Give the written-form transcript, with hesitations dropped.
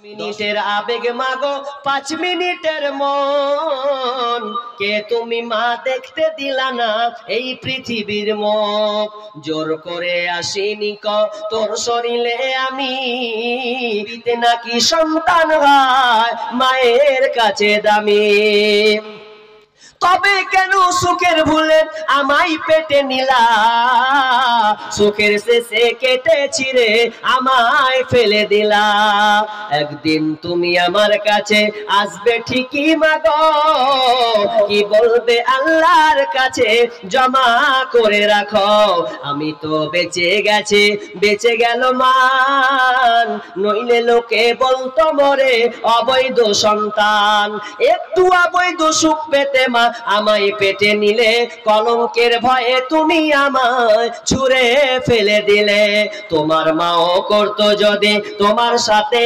মিনিটের আবেগ মাগো 5 মিনিটের মন কে তুমি মা দেখতে দিলা না এই পৃথিবীর মুখ জোর করে আসিনি ক তোর শরীরে আমি নাকি সন্তান হয় মায়ের কাছে দামি তবে কেন সুখের ভুলে আমায় পেটে নিলা সুখের শেষে কেটে ছিঁড়ে আমায় ফেলে দিলা একদিন তুমি আমার কাছে আসবে ঠিকই মাগো কি বলবে আল্লাহর কাছে জমা করে রাখো আমি তো বেঁচে গেল মান নইলে লোকে বলতো মরে অবৈধ সন্তান একটু অবৈধ সুখ পেতে মা আমায় পেটে নিলে কলঙ্কের ভয়ে তুমি আমায় ছুঁড়ে ফেলে দিলে তোমার মাও করতো যদি তোমার সাথে